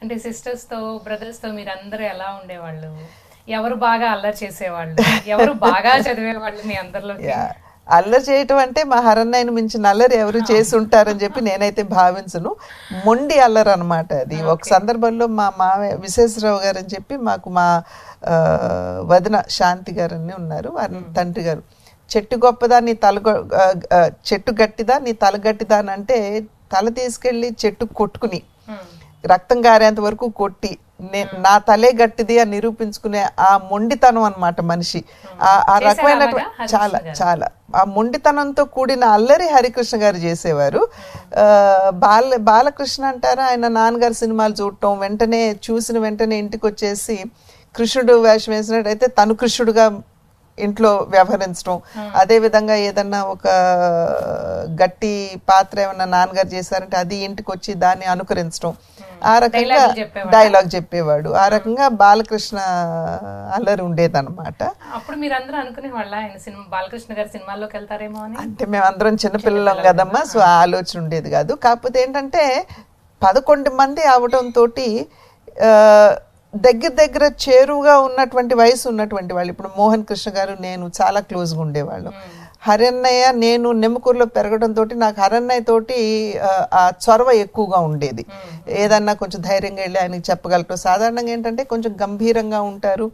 అంటే సిస్టర్స్ తో బ్రదర్స్ తో మీరు అందరూ ఎలా ఉండేవాళ్ళు? ఎవరు బాగా అల్లరి చేసేవాళ్ళు? ఎవరు బాగా చదివేవాళ్ళు మీ అందరిలోకి? యా అల్లరి చేయటం అంటే మా హరన్నయ్యను మించిన అల్లరి ఎవరు చేసి ఉంటారని చెప్పి నేనైతే భావించను. మొండి అల్లరి అనమాట అది. ఒక సందర్భంలో మా మావయ్య విశ్వేశ్వరరావు గారు అని చెప్పి మాకు మా వదిన శాంతి గారు అని ఉన్నారు, వారి తండ్రి గారు. చెట్టు గొప్పదా నీ తల చెట్టు గట్టిదా నీ తల గట్టిదా అని అంటే తల తీసుకెళ్ళి చెట్టు కొట్టుకుని రక్తం గారేంత వరకు కొట్టి నా తలే గట్టిది అని నిరూపించుకునే ఆ మొండితనం అనమాట మనిషి. ఆ రకమైనటువంటి చాలా చాలా ఆ మొండితనంతో కూడిన అల్లరి హరికృష్ణ గారు చేసేవారు. బాలకృష్ణ అంటారా, ఆయన నాన్నగారు సినిమాలు చూడటం, వెంటనే చూసిన వెంటనే ఇంటికి వచ్చేసి కృష్ణుడు వేషం వేసినట్టయితే తను కృష్ణుడుగా ఇంట్లో వ్యవహరించడం, అదేవిధంగా ఏదన్నా ఒక గట్టి పాత్ర ఏమన్నా నాన్నగారు చేశారంటే అది ఇంటికి వచ్చి దాన్ని అనుకరించడం, ఆ రకంగా డైలాగ్ చెప్పేవాడు. ఆ రకంగా బాలకృష్ణ అల్లరి ఉండేదన్నమాట. అప్పుడు మీరందరూ అనుకునే వాళ్ళ ఆయన సినిమా బాలకృష్ణ గారి సినిమాల్లోకి వెళ్తారేమో అని? అంటే మేమందరం చిన్నపిల్లలం కదమ్మా, సో ఆ ఆలోచన ఉండేది కాదు. కాకపోతే ఏంటంటే 11 మంది అవటంతో దగ్గర దగ్గర చేరువుగా ఉన్నటువంటి వయసు ఉన్నటువంటి వాళ్ళు. ఇప్పుడు మోహన్ కృష్ణ గారు నేను చాలా క్లోజ్గా ఉండేవాళ్ళం. హరన్నయ్య నేను నెమ్మకూరులో పెరగడంతో నాకు హరన్నయ్య తోటి ఆ చొరవ ఎక్కువగా ఉండేది. ఏదన్నా కొంచెం ధైర్యంగా వెళ్ళి ఆయనకి చెప్పగలటం. సాధారణంగా ఏంటంటే కొంచెం గంభీరంగా ఉంటారు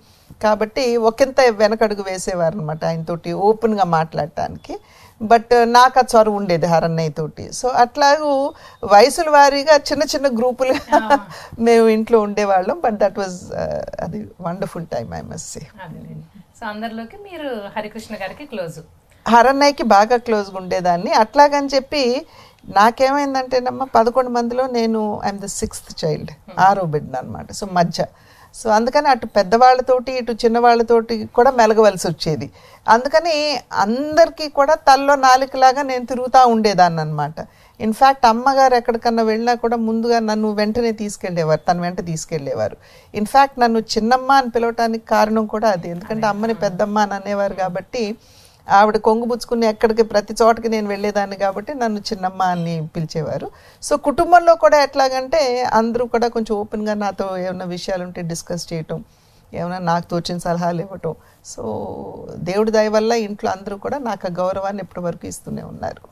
కాబట్టి ఒకంత వెనకడుగు వేసేవారు అనమాట ఆయనతోటి ఓపెన్గా మాట్లాడటానికి. బట్ నాకు ఆ చొరవ ఉండేది హరన్నయ్య తోటి. సో అట్లాగూ వయసుల వారీగా చిన్న చిన్న గ్రూపులుగా మేము ఇంట్లో ఉండేవాళ్ళం. బట్ దట్ వాజ్ అది wonderful time I must say. So అందరిలోకి మీరు హరికృష్ణ గారికి క్లోజ్? హరన్నయ్యకి బాగా క్లోజ్గా ఉండేదాన్ని. అట్లాగని చెప్పి నాకేమైందంటేనమ్మా 11 మందిలో నేను ఐఎమ్ ద 6th చైల్డ్, 6వ బిడ్డ అనమాట. సో మధ్య. సో అందుకని అటు పెద్దవాళ్ళతోటి ఇటు చిన్నవాళ్ళతోటి కూడా మెలగవలసి వచ్చేది. అందుకని అందరికీ కూడా తల్లో నాలుకలాగా నేను తిరుగుతూ ఉండేదాన్ని అనమాట. ఇన్ఫ్యాక్ట్ అమ్మగారు ఎక్కడికన్నా వెళ్ళినా కూడా ముందుగా నన్ను వెంటనే తీసుకెళ్ళేవారు, తన వెంట తీసుకెళ్ళేవారు. ఇన్ఫ్యాక్ట్ నన్ను చిన్నమ్మ అని పిలవటానికి కారణం కూడా అది. ఎందుకంటే అమ్మని పెద్దమ్మ అని అనేవారు కాబట్టి ఆవిడ కొంగుపుచ్చుకుని ఎక్కడికి ప్రతి చోటకి నేను వెళ్ళేదాన్ని కాబట్టి నన్ను చిన్నమ్మ అని పిలిచేవారు. సో కుటుంబంలో కూడా ఎట్లాగంటే అందరూ కూడా కొంచెం ఓపెన్గా నాతో ఏమైనా విషయాలు ఉంటే డిస్కస్ చేయటం, ఏమైనా నాకు తోచిన సలహాలు ఇవ్వటం. సో దేవుడి దయ వల్ల ఇంట్లో అందరూ కూడా నాకు ఆ గౌరవాన్ని ఎప్పటి వరకు ఇస్తూనే ఉన్నారు.